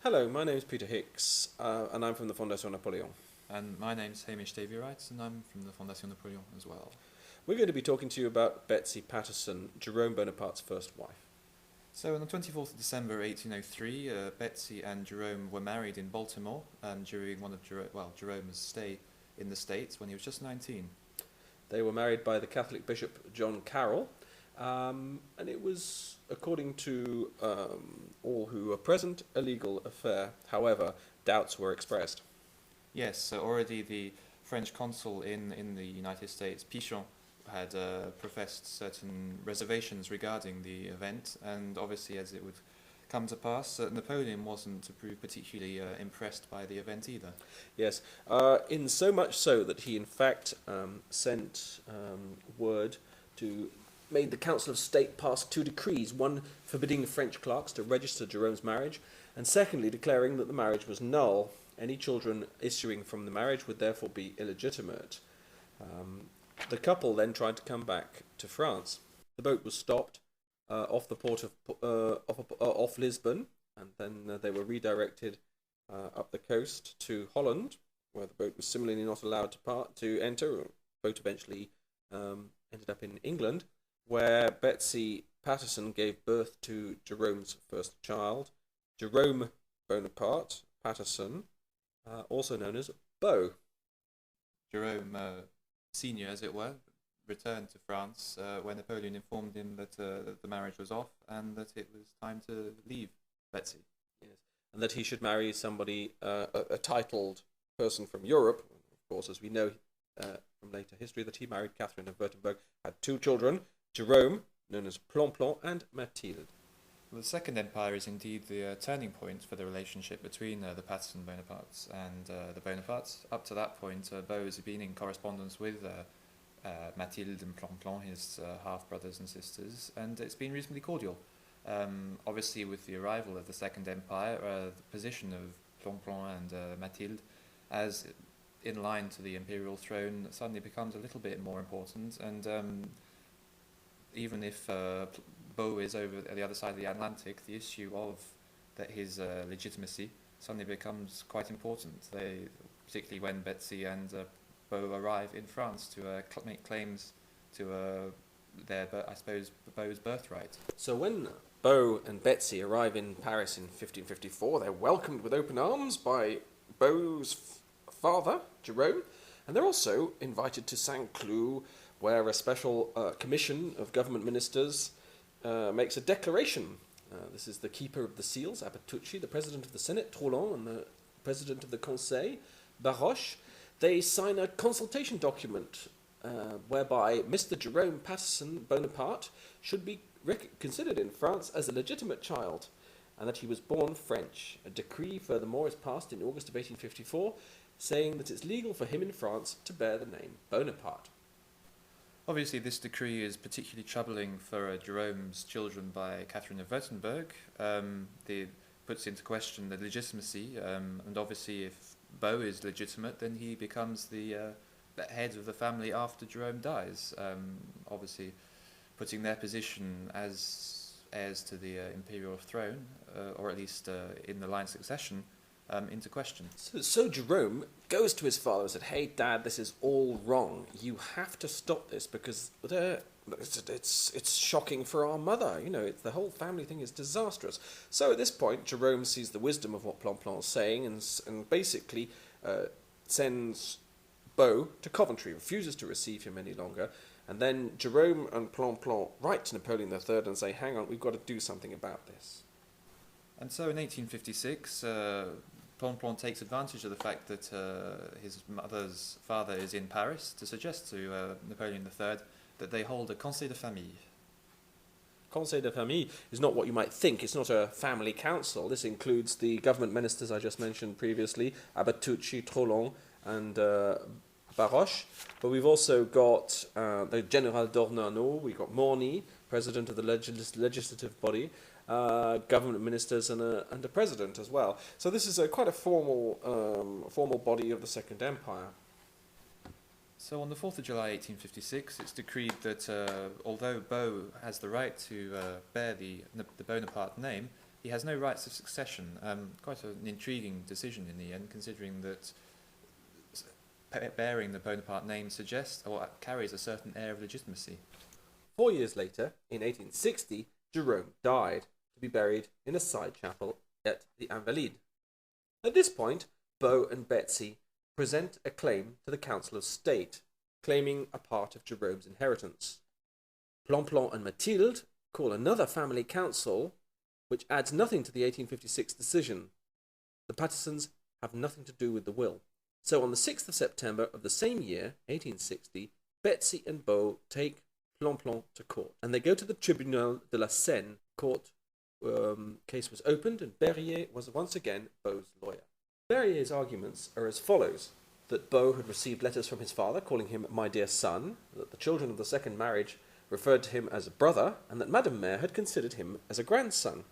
Hello, my name is Peter Hicks, and I'm from the Fondation Napoléon. And my name's Hamish, Davey, Wright, and I'm from the Fondation Napoléon as well. We're going to be talking to you about Betsy Patterson, Jerome Bonaparte's first wife. So on the 24th of December 1803, Betsy and Jerome were married in Baltimore during one of Jerome's stay in the States when he was just 19. They were married by the Catholic Bishop John Carroll, and it was, according to all who were present, a legal affair. However, doubts were expressed. Yes, so already the French consul in the United States, Pichon, had professed certain reservations regarding the event, and obviously, as it would come to pass, Napoleon wasn't to prove particularly impressed by the event either. Yes, in so much so that he in fact sent word to made the Council of State pass two decrees, one forbidding the French clerks to register Jerome's marriage, and secondly declaring that the marriage was null. Any children issuing from the marriage would therefore be illegitimate. The couple then tried to come back to France. The boat was stopped off the port of off Lisbon, and then they were redirected up the coast to Holland, where the boat was similarly not allowed to enter. The boat eventually ended up in England, where Betsy Patterson gave birth to Jerome's first child, Jerome Bonaparte Patterson, also known as Beau. Jerome Senior, as it were, returned to France when Napoleon informed him that the marriage was off and that it was time to leave Betsy. Yes, and that he should marry somebody, a titled person from Europe. Of course, as we know from later history, that he married Catherine of Württemberg, had two children, Jerome, known as Plan, and Mathilde. Well, the Second Empire is indeed the turning point for the relationship between the Patterson Bonapartes and the Bonapartes. Up to that point, Beau has been in correspondence with Mathilde and Plan, his half-brothers and sisters, and it's been reasonably cordial. Obviously, with the arrival of the Second Empire, the position of Plan and Mathilde as in line to the imperial throne suddenly becomes a little bit more important, and even if Beau is over at the other side of the Atlantic, the issue of his legitimacy suddenly becomes quite important. Particularly when Betsy and Beau arrive in France to make claims to Beau's birthright. So when Beau and Betsy arrive in Paris in 1554, they're welcomed with open arms by Beau's father, Jerome, and they're also invited to Saint-Cloud, where a special commission of government ministers makes a declaration. This is the keeper of the seals, Abatucci, the president of the Senate, Trollon, and the president of the Conseil, Baroche. They sign a consultation document whereby Mr. Jerome Patterson Bonaparte should be considered in France as a legitimate child, and that he was born French. A decree, furthermore, is passed in August of 1854, saying that it's legal for him in France to bear the name Bonaparte. Obviously, this decree is particularly troubling for Jerome's children by Catherine of Württemberg. It puts into question the legitimacy, and obviously if Beau is legitimate, then he becomes the head of the family after Jerome dies, obviously putting their position as heirs to the imperial throne, or at least in the line of succession, into question. So Jerome goes to his father and said, "Hey, Dad, this is all wrong. You have to stop this because it's shocking for our mother. You know, the whole family thing is disastrous." So at this point, Jerome sees the wisdom of what Plan is saying and basically sends Beau to Coventry, refuses to receive him any longer. And then Jerome and Plan write to Napoleon III and say, "Hang on, we've got to do something about this." And so in 1856, Plan takes advantage of the fact that his mother's father is in Paris to suggest to Napoleon III that they hold a Conseil de Famille. Conseil de Famille is not what you might think. It's not a family council. This includes the government ministers I just mentioned previously, Abatucci, Trollon, and Baroche. But we've also got the General d'Ornano, we've got Morny, president of the legislative body, government ministers, and a president as well. So this is quite a formal body of the Second Empire. So on the 4th of July 1856, it's decreed that although Beau has the right to bear the Bonaparte name, he has no rights of succession. Quite an intriguing decision in the end, considering that bearing the Bonaparte name suggests or carries a certain air of legitimacy. 4 years later, in 1860, Jerome died, to be buried in a side chapel at the Invalides. At this point, Beau and Betsy present a claim to the Council of State, claiming a part of Jerome's inheritance. Plan and Mathilde call another family council, which adds nothing to the 1856 decision. The Pattersons have nothing to do with the will. So on the 6th of September of the same year, 1860, Betsy and Beau take Plan to court, and they go to the Tribunal de la Seine. Court case was opened, and Berryer was once again Beau's lawyer. Berrier's arguments are as follows: that Beau had received letters from his father calling him "my dear son," that the children of the second marriage referred to him as a brother, and that Madame Mère had considered him as a grandson.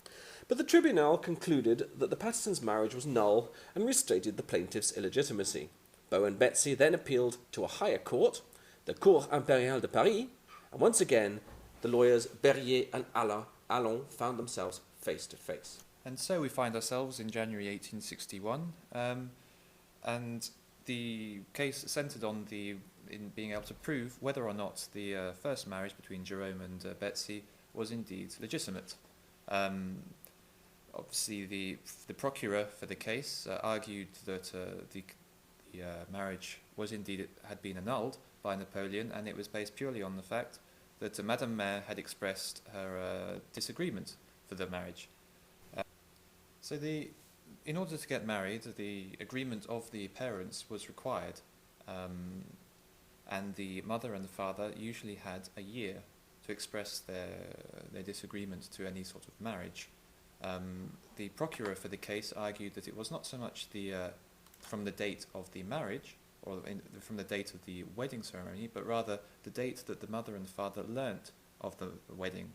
But the tribunal concluded that the Pattersons' marriage was null and restated the plaintiff's illegitimacy. Beau and Betsy then appealed to a higher court, the Cour impériale de Paris, and once again the lawyers Berryer and Allon found themselves face to face. And so we find ourselves in January 1861, and the case centred on in being able to prove whether or not the first marriage between Jerome and Betsy was indeed legitimate. Obviously, the procureur for the case argued that the marriage was indeed had been annulled by Napoleon, and it was based purely on the fact that Madame Mère had expressed her disagreement for the marriage. So in order to get married, the agreement of the parents was required, and the mother and the father usually had a year to express their disagreement to any sort of marriage. The procureur for the case argued that it was not so much from the date of the marriage, or from the date of the wedding ceremony, but rather the date that the mother and father learnt of the wedding.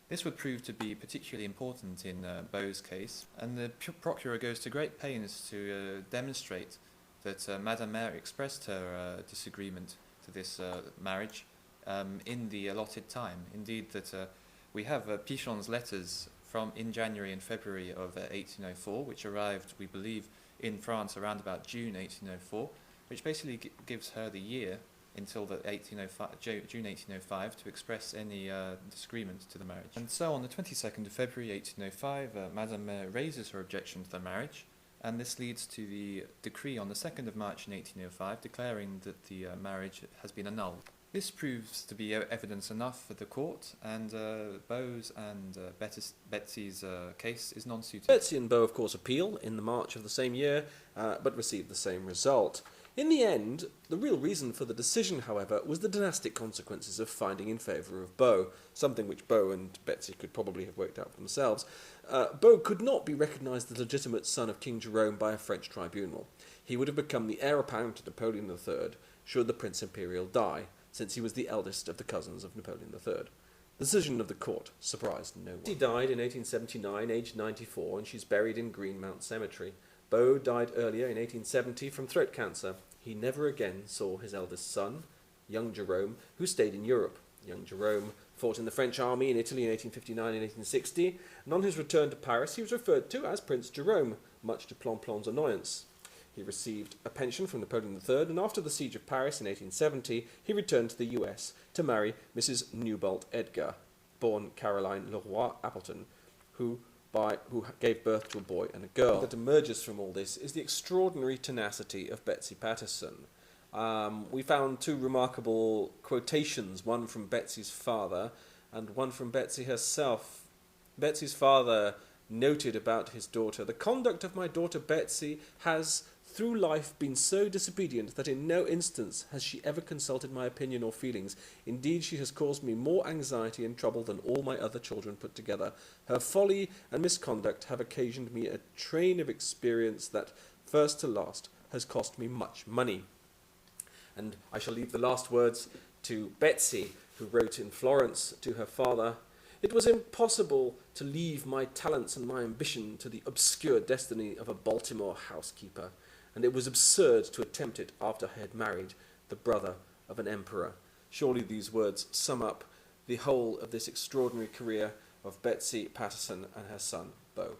This would prove to be particularly important in Beau's case, and the procureur goes to great pains to demonstrate that Madame Mère expressed her disagreement to this marriage in the allotted time. Indeed, that we have Pichon's letters in January and February of 1804, which arrived, we believe, in France around about June 1804, which basically gives her the year until June 1805 to express any disagreement to the marriage. And so on the 22nd of February 1805, Madame Mère raises her objection to the marriage, and this leads to the decree on the 2nd of March in 1805 declaring that the marriage has been annulled. This proves to be evidence enough for the court, and Beau's and Betsy's case is non-suited. Betsy and Beau, of course, appeal in the March of the same year, but receive the same result. In the end, the real reason for the decision, however, was the dynastic consequences of finding in favour of Beau, something which Beau and Betsy could probably have worked out for themselves. Beau could not be recognised the legitimate son of King Jerome by a French tribunal. He would have become the heir apparent to Napoleon III should the Prince Imperial die, since he was the eldest of the cousins of Napoleon III. The decision of the court surprised no one. She died in 1879, aged 94, and she's buried in Greenmount Cemetery. Beau died earlier in 1870 from throat cancer. He never again saw his eldest son, young Jerome, who stayed in Europe. Young Jerome fought in the French army in Italy in 1859 and 1860, and on his return to Paris he was referred to as Prince Jerome, much to Plan's annoyance. He received a pension from Napoleon III, and after the siege of Paris in 1870, he returned to the US to marry Mrs. Newbolt Edgar, born Caroline Leroy Appleton, who gave birth to a boy and a girl. What emerges from all this is the extraordinary tenacity of Betsy Patterson. We found two remarkable quotations, one from Betsy's father and one from Betsy herself. Betsy's father noted about his daughter, "The conduct of my daughter Betsy has through life been so disobedient that in no instance has she ever consulted my opinion or feelings. Indeed, she has caused me more anxiety and trouble than all my other children put together. Her folly and misconduct have occasioned me a train of experience that, first to last, has cost me much money." And I shall leave the last words to Betsy, who wrote in Florence to her father, "It was impossible to leave my talents and my ambition to the obscure destiny of a Baltimore housekeeper, and it was absurd to attempt it after I had married the brother of an emperor." Surely these words sum up the whole of this extraordinary career of Betsy Patterson and her son, Beau.